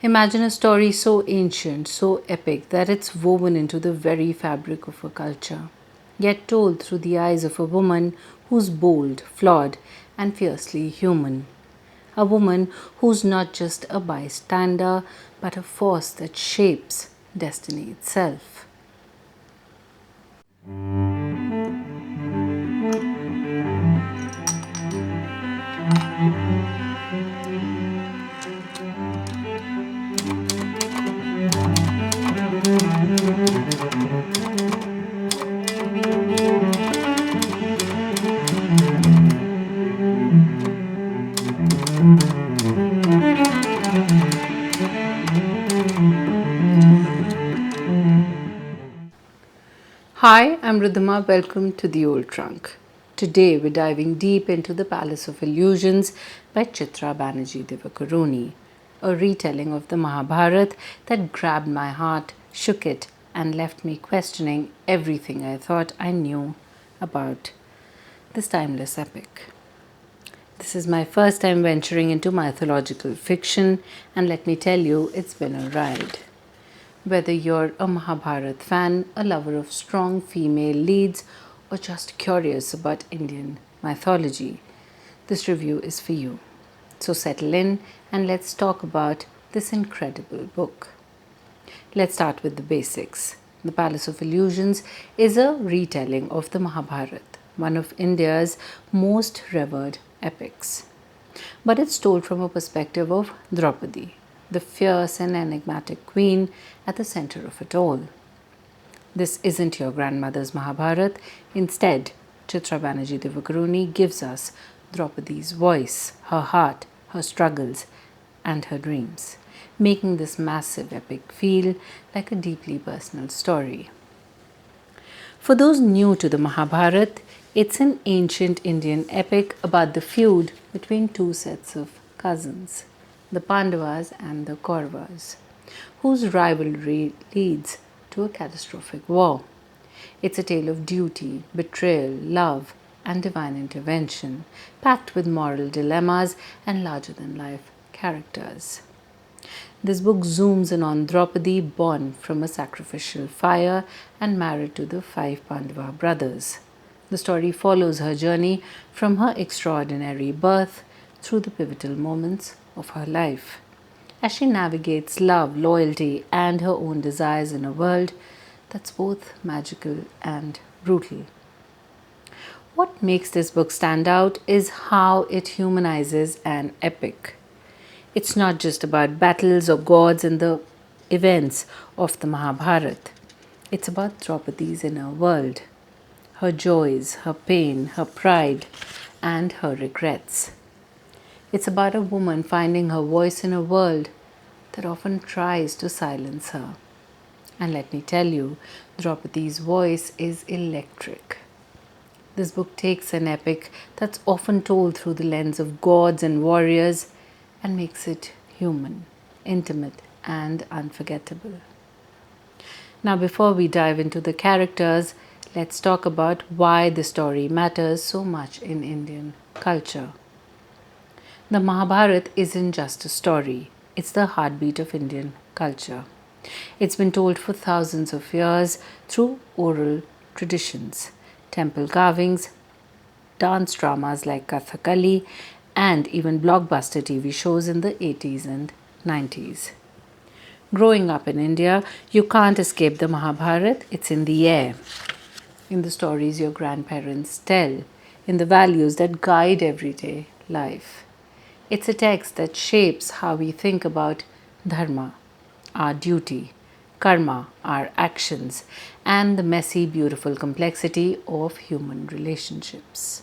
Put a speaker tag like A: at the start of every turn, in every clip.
A: Imagine a story so ancient, so epic that it's woven into the very fabric of a culture, yet told through the eyes of a woman who's bold, flawed, and fiercely human. A woman who's not just a bystander, but a force that shapes destiny itself. Hi, I'm Ridhima. Welcome to The Old Trunk. Today we're diving deep into The Palace of Illusions by Chitra Banerjee Divakaruni, a retelling of the Mahabharata that grabbed my heart, shook it, and left me questioning everything I thought I knew about this timeless epic. This is my first time venturing into mythological fiction, and let me tell you, it's been a ride. Whether you're a Mahabharata fan, a lover of strong female leads, or just curious about Indian mythology, this review is for you. So settle in and let's talk about this incredible book. Let's start with the basics. The Palace of Illusions is a retelling of the Mahabharata, one of India's most revered epics. But it's told from a perspective of Draupadi, the fierce and enigmatic queen at the center of it all. This isn't your grandmother's Mahabharata. Instead, Chitra Banerjee Divakaruni gives us Draupadi's voice, her heart, her struggles, and her dreams, making this massive epic feel like a deeply personal story. For those new to the Mahabharata, it's an ancient Indian epic about the feud between two sets of cousins, the Pandavas and the Kauravas, whose rivalry leads to a catastrophic war. It's a tale of duty, betrayal, love, and divine intervention, packed with moral dilemmas and larger than life characters. This book zooms in on Draupadi, born from a sacrificial fire and married to the five Pandava brothers. The story follows her journey from her extraordinary birth through the pivotal moments of her life, as she navigates love, loyalty, and her own desires in a world that's both magical and brutal. What makes this book stand out is how it humanizes an epic. It's not just about battles or gods and the events of the Mahabharata. It's about Draupadi's inner world, her joys, her pain, her pride, and her regrets. It's about a woman finding her voice in a world that often tries to silence her. And let me tell you, Draupadi's voice is electric. This book takes an epic that's often told through the lens of gods and warriors and makes it human, intimate, and unforgettable. Now, before we dive into the characters, let's talk about why the story matters so much in Indian culture. The Mahabharata isn't just a story, it's the heartbeat of Indian culture. It's been told for thousands of years through oral traditions, temple carvings, dance dramas like Kathakali, and even blockbuster TV shows in the 80s and 90s. Growing up in India, you can't escape the Mahabharata, it's in the air, in the stories your grandparents tell, in the values that guide everyday life. It's a text that shapes how we think about dharma, our duty, karma, our actions, and the messy, beautiful complexity of human relationships.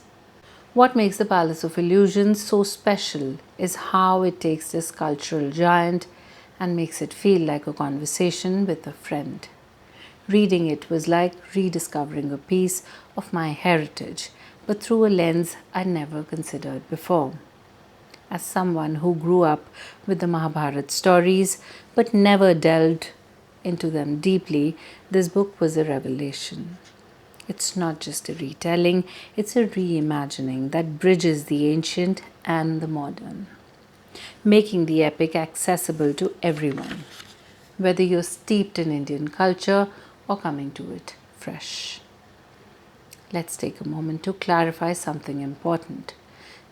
A: What makes the Palace of Illusions so special is how it takes this cultural giant and makes it feel like a conversation with a friend. Reading it was like rediscovering a piece of my heritage, but through a lens I never considered before. As someone who grew up with the Mahabharata stories but never delved into them deeply, this book was a revelation. It's not just a retelling, it's a reimagining that bridges the ancient and the modern. making the epic accessible to everyone, whether you're steeped in Indian culture or coming to it fresh. Let's take a moment to clarify something important: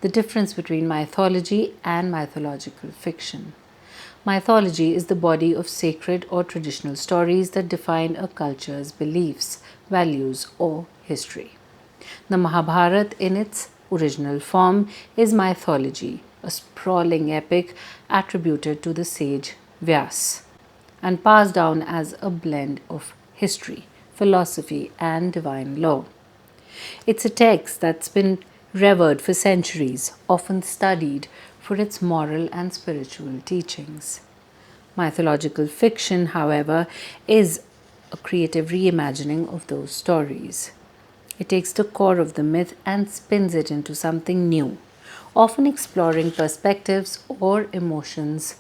A: the difference between mythology and mythological fiction. Mythology is the body of sacred or traditional stories that define a culture's beliefs, values, or history. The Mahabharata, in its original form, is mythology, a sprawling epic attributed to the sage Vyas and passed down as a blend of history, philosophy, and divine law. It's a text that's been revered for centuries, often studied for its moral and spiritual teachings. Mythological fiction, however, is a creative reimagining of those stories. It takes the core of the myth and spins it into something new, often exploring perspectives or emotions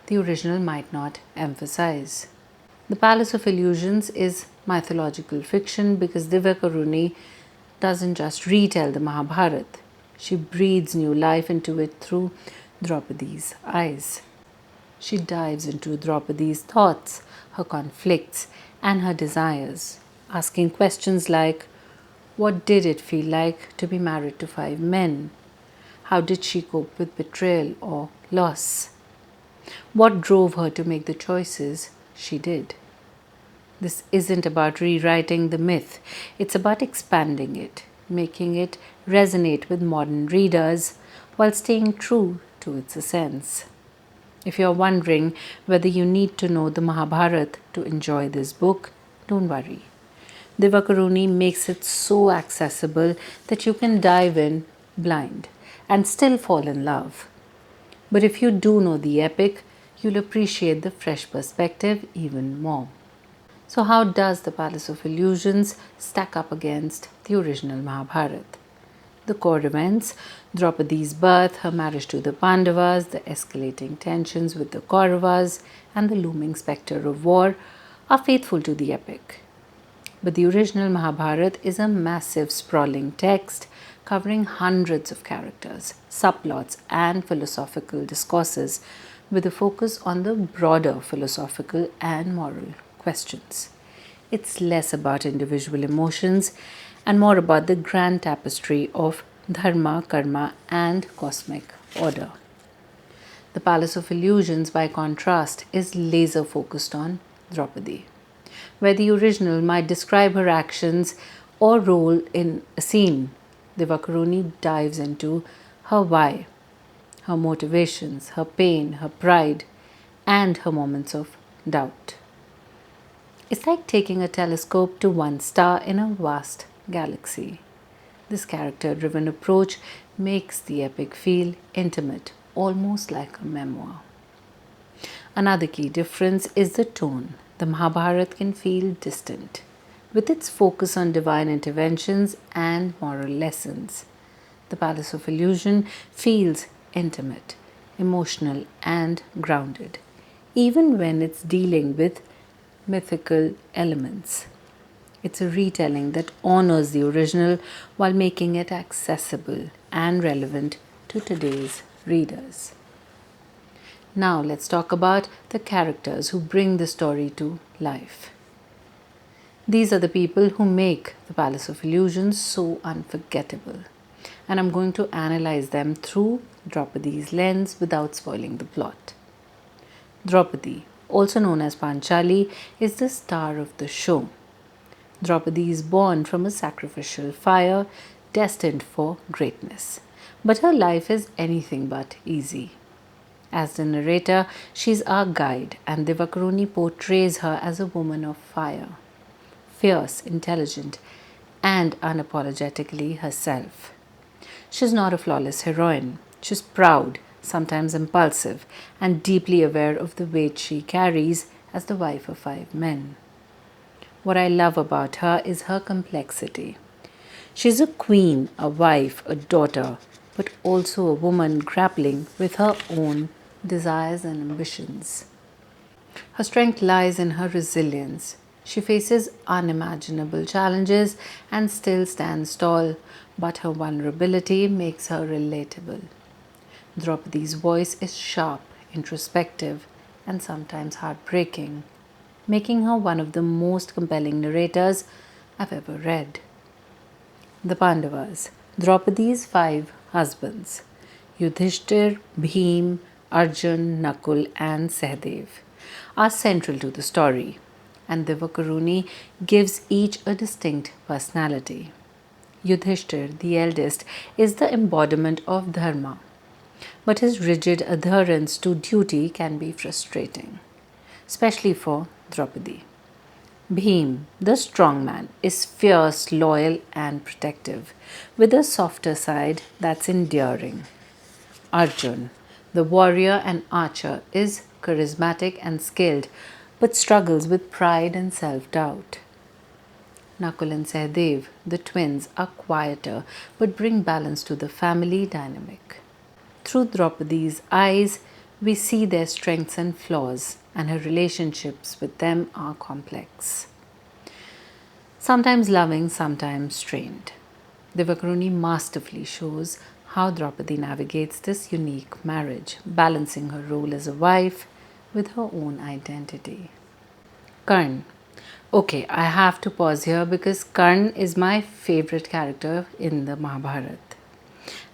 A: the original might not emphasize. The Palace of Illusions is mythological fiction because Divakaruni doesn't just retell the Mahabharata, she breathes new life into it through Draupadi's eyes. She dives into Draupadi's thoughts, her conflicts, and her desires, asking questions like, what did it feel like to be married to 5 men? How did she cope with betrayal or loss? What drove her to make the choices she did? This isn't about rewriting the myth, it's about expanding it, making it resonate with modern readers while staying true to its essence. If you're wondering whether you need to know the Mahabharata to enjoy this book, don't worry. Divakaruni makes it so accessible that you can dive in blind and still fall in love. But if you do know the epic, you'll appreciate the fresh perspective even more. So, how does the Palace of Illusions stack up against the original Mahabharata? The core events, Draupadi's birth, her marriage to the Pandavas, the escalating tensions with the Kauravas, and the looming spectre of war, are faithful to the epic. But the original Mahabharata is a massive, sprawling text covering hundreds of characters, subplots, and philosophical discourses with a focus on the broader philosophical and moral questions. It's less about individual emotions and more about the grand tapestry of dharma, karma, and cosmic order. The Palace of Illusions, by contrast, is laser focused on Draupadi. Where the original might describe her actions or role in a scene, Divakaruni dives into her why, her motivations, her pain, her pride, and her moments of doubt. It's like taking a telescope to one star in a vast galaxy. This character driven approach makes the epic feel intimate, almost like a memoir. Another key difference is the tone. The Mahabharata can feel distant, with its focus on divine interventions and moral lessons. The Palace of Illusion feels intimate, emotional, and grounded, even when it's dealing with mythical elements. It's a retelling that honors the original while making it accessible and relevant to today's readers. Now let's talk about the characters who bring the story to life. These are the people who make the Palace of Illusions so unforgettable, and I'm going to analyze them through Draupadi's lens without spoiling the plot. Draupadi, also known as Panchaali, is the star of the show. Draupadi is born from a sacrificial fire, destined for greatness. But her life is anything but easy. As the narrator, she's our guide, and Divakaruni portrays her as a woman of fire, fierce, intelligent, and unapologetically herself. She's not a flawless heroine. She's proud, sometimes impulsive, and deeply aware of the weight she carries as the wife of 5 men. What I love about her is her complexity. She's a queen, a wife, a daughter, but also a woman grappling with her own desires and ambitions. Her strength lies in her resilience. She faces unimaginable challenges and still stands tall, but her vulnerability makes her relatable. Draupadi's voice is sharp, introspective, and sometimes heartbreaking, making her one of the most compelling narrators I've ever read. The Pandavas, Draupadi's five husbands, Yudhishthir, Bhim, Arjun, Nakul, and Sahadev, are central to the story, and Divakaruni gives each a distinct personality. Yudhishthir, the eldest, is the embodiment of dharma, but his rigid adherence to duty can be frustrating, especially for Draupadi. Bhim, the strong man, is fierce, loyal, and protective, with a softer side that's endearing. Arjun, the warrior and archer, is charismatic and skilled, but struggles with pride and self doubt. Nakul and Sahadev, the twins, are quieter but bring balance to the family dynamic. Through Draupadi's eyes, we see their strengths and flaws, and her relationships with them are complex. Sometimes loving, sometimes strained. Divakaruni masterfully shows how Draupadi navigates this unique marriage, balancing her role as a wife with her own identity. Karn. Okay, I have to pause here because Karn is my favorite character in the Mahabharata,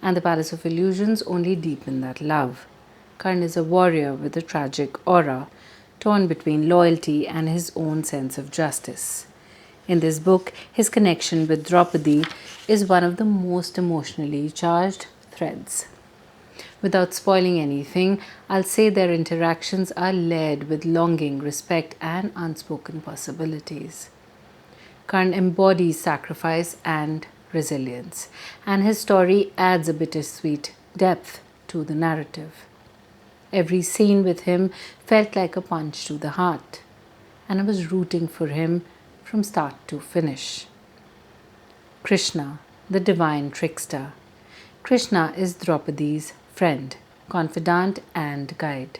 A: and the Palace of Illusions only deepen that love. Karn is a warrior with a tragic aura, torn between loyalty and his own sense of justice. In this book, his connection with Draupadi is one of the most emotionally charged threads. Without spoiling anything, I'll say their interactions are layered with longing, respect, and unspoken possibilities. Karn embodies sacrifice and resilience, and his story adds a bittersweet depth to the narrative. Every scene with him felt like a punch to the heart, and I was rooting for him from start to finish. Krishna, the divine trickster. Krishna is Draupadi's friend, confidant, and guide.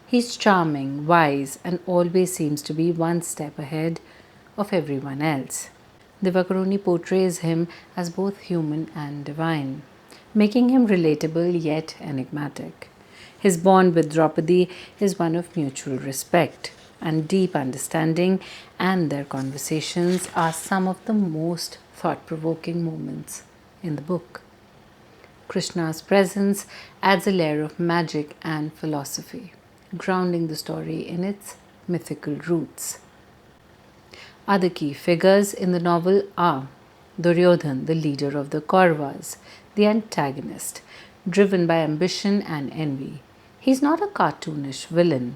A: He's charming, wise, and always seems to be one step ahead of everyone else. Divakaruni portrays him as both human and divine, making him relatable yet enigmatic. His bond with Draupadi is one of mutual respect and deep understanding, and their conversations are some of the most thought provoking moments in the book. Krishna's presence adds a layer of magic and philosophy, grounding the story in its mythical roots. Other key figures in the novel are Duryodhan, the leader of the Kauravas, the antagonist, driven by ambition and envy. He's not a cartoonish villain.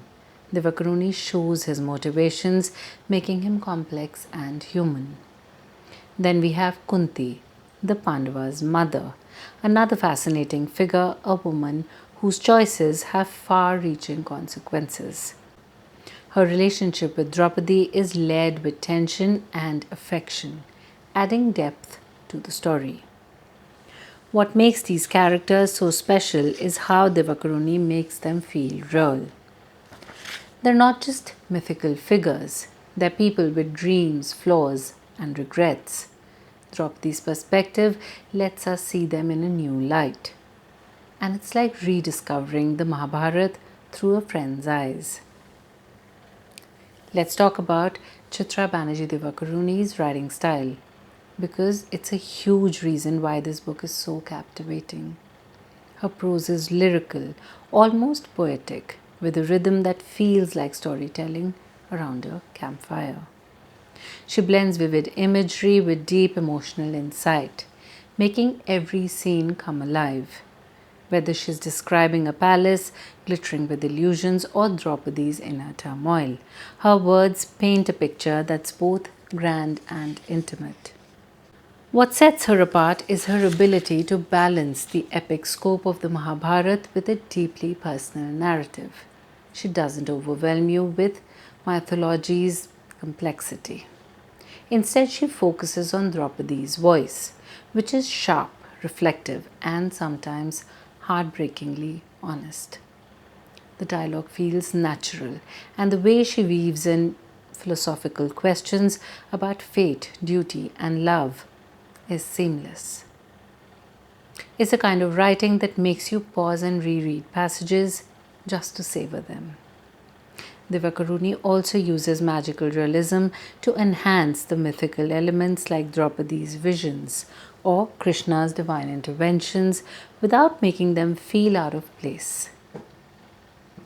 A: Divakaruni shows his motivations, making him complex and human. Then we have Kunti, the Pandavas' mother, another fascinating figure, a woman whose choices have far reaching consequences. Her relationship with Draupadi is layered with tension and affection, adding depth to the story. What makes these characters so special is how Divakaruni makes them feel real. They're not just mythical figures, they're people with dreams, flaws, and regrets. Draupadi's perspective lets us see them in a new light. And it's like rediscovering the Mahabharata through a friend's eyes. Let's talk about Chitra Banerjee Divakaruni's writing style, because it's a huge reason why this book is so captivating. Her prose is lyrical, almost poetic, with a rhythm that feels like storytelling around a campfire. She blends vivid imagery with deep emotional insight, making every scene come alive. Whether she's describing a palace glittering with illusions or Draupadi's inner turmoil, her words paint a picture that's both grand and intimate. What sets her apart is her ability to balance the epic scope of the Mahabharata with a deeply personal narrative. She doesn't overwhelm you with mythology's complexity. Instead, she focuses on Draupadi's voice, which is sharp, reflective, and sometimes heartbreakingly honest. The dialogue feels natural, and the way she weaves in philosophical questions about fate, duty, and love is seamless. It's a kind of writing that makes you pause and reread passages just to savor them. Divakaruni also uses magical realism to enhance the mythical elements like Draupadi's visions or Krishna's divine interventions without making them feel out of place.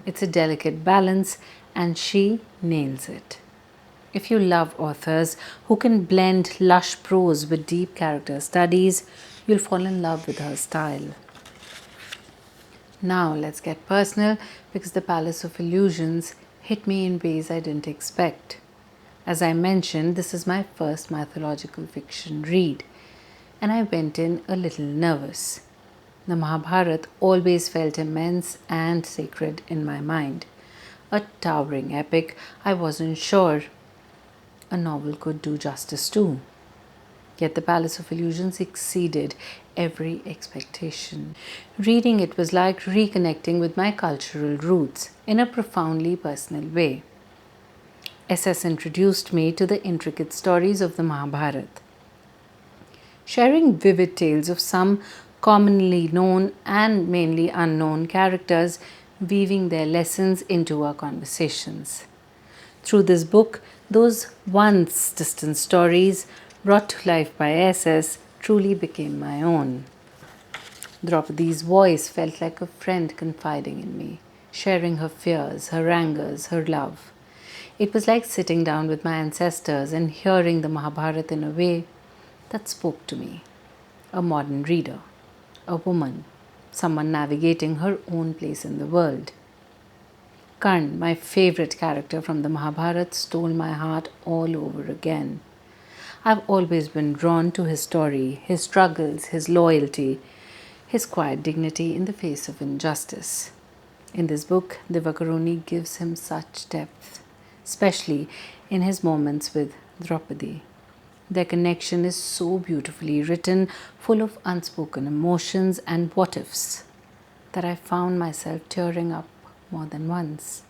A: It's a delicate balance, and she nails it. If you love authors who can blend lush prose with deep character studies, you'll fall in love with her style. Now let's get personal because the Palace of Illusions hit me in ways I didn't expect. As I mentioned, this is my first mythological fiction read, and I went in a little nervous. The Mahabharata always felt immense and sacred in my mind. A towering epic I wasn't sure a novel could do justice to. Yet the Palace of Illusions exceeded every expectation. Reading it was like reconnecting with my cultural roots in a profoundly personal way. SS introduced me to the intricate stories of the Mahabharata, sharing vivid tales of some commonly known and mainly unknown characters, weaving their lessons into our conversations. Through this book, those once distant stories brought to life by SS truly became my own. Draupadi's voice felt like a friend confiding in me, sharing her fears, her angers, her love. It was like sitting down with my ancestors and hearing the Mahabharata in a way that spoke to me. A modern reader, a woman, someone navigating her own place in the world. Karn, my favorite character from the Mahabharata, stole my heart all over again. I've always been drawn to his story, his struggles, his loyalty, his quiet dignity in the face of injustice. In this book, Divakaruni gives him such depth, especially in his moments with Draupadi. Their connection is so beautifully written, full of unspoken emotions and what ifs, that I found myself tearing up more than once.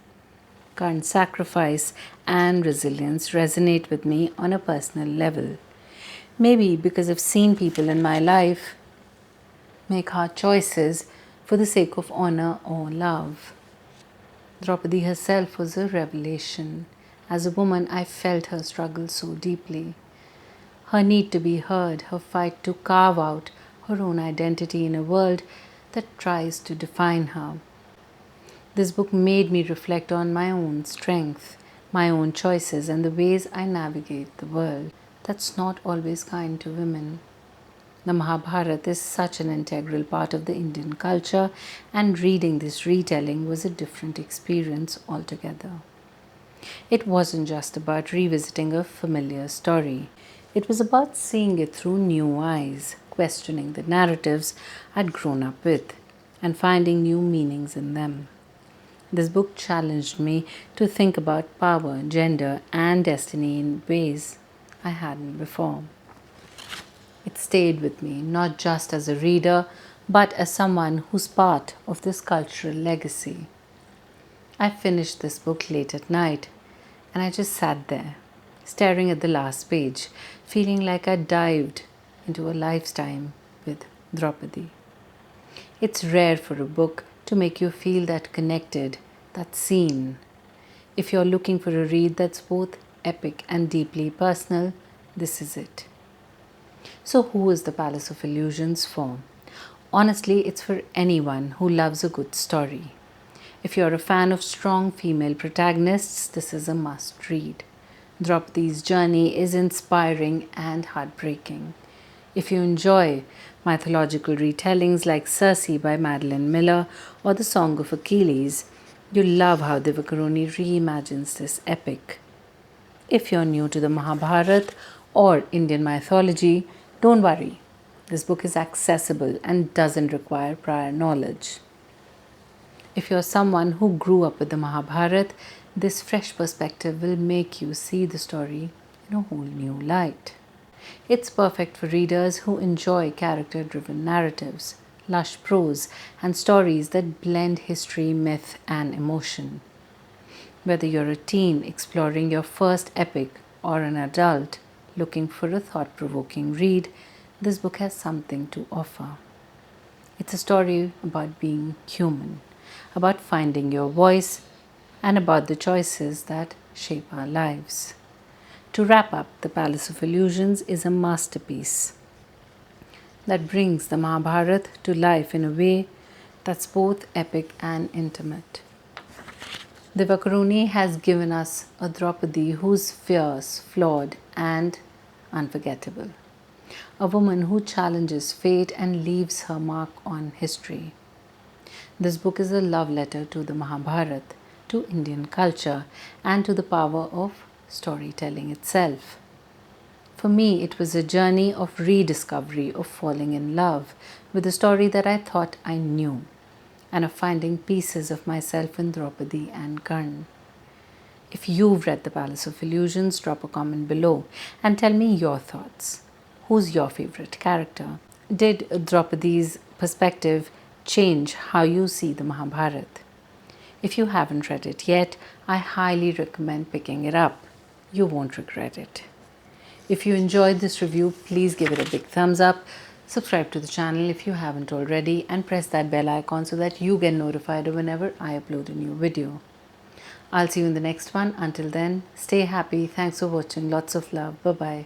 A: Karn's sacrifice and resilience resonate with me on a personal level. Maybe because I've seen people in my life make hard choices for the sake of honor or love. Draupadi herself was a revelation. As a woman, I felt her struggle so deeply. Her need to be heard, her fight to carve out her own identity in a world that tries to define her. This book made me reflect on my own strength, my own choices, and the ways I navigate the world. That's not always kind to women. The Mahabharata is such an integral part of the Indian culture, and reading this retelling was a different experience altogether. It wasn't just about revisiting a familiar story. It was about seeing it through new eyes, questioning the narratives I'd grown up with, and finding new meanings in them. This book challenged me to think about power, gender, and destiny in ways I hadn't before. It stayed with me not just as a reader, but as someone who's part of this cultural legacy. I finished this book late at night, and I just sat there, staring at the last page, feeling like I dived into a lifetime with Draupadi. It's rare for a book to make you feel that connected, that seen. If you're looking for a read that's both epic and deeply personal, this is it. So, who is the Palace of Illusions for? Honestly, it's for anyone who loves a good story. If you're a fan of strong female protagonists, this is a must read. Draupadi's journey is inspiring and heartbreaking. If you enjoy mythological retellings like Circe by Madeline Miller or The Song of Achilles, you'll love how Divakaruni reimagines this epic. If you're new to the Mahabharata or Indian mythology, don't worry. This book is accessible and doesn't require prior knowledge. If you're someone who grew up with the Mahabharata, this fresh perspective will make you see the story in a whole new light. It's perfect for readers who enjoy character-driven narratives, lush prose, and stories that blend history, myth, and emotion. Whether you're a teen exploring your first epic or an adult looking for a thought-provoking read, this book has something to offer. It's a story about being human, about finding your voice, and about the choices that shape our lives. To wrap up, The Palace of Illusions is a masterpiece that brings the Mahabharata to life in a way that's both epic and intimate. Divakaruni has given us a Draupadi who's fierce, flawed, and unforgettable. A woman who challenges fate and leaves her mark on history. This book is a love letter to the Mahabharata, to Indian culture, and to the power of storytelling itself. For me, it was a journey of rediscovery, of falling in love with a story that I thought I knew, and of finding pieces of myself in Draupadi and Karn. If you've read The Palace of Illusions, drop a comment below and tell me your thoughts. Who's your favorite character? Did Draupadi's perspective change how you see the Mahabharata? If you haven't read it yet, I highly recommend picking it up. You won't regret it. If you enjoyed this review, please give it a big thumbs up. Subscribe to the channel if you haven't already, and press that bell icon so that you get notified whenever I upload a new video. I'll see you in the next one. Until then, stay happy. Thanks for watching. Lots of love. Bye-bye.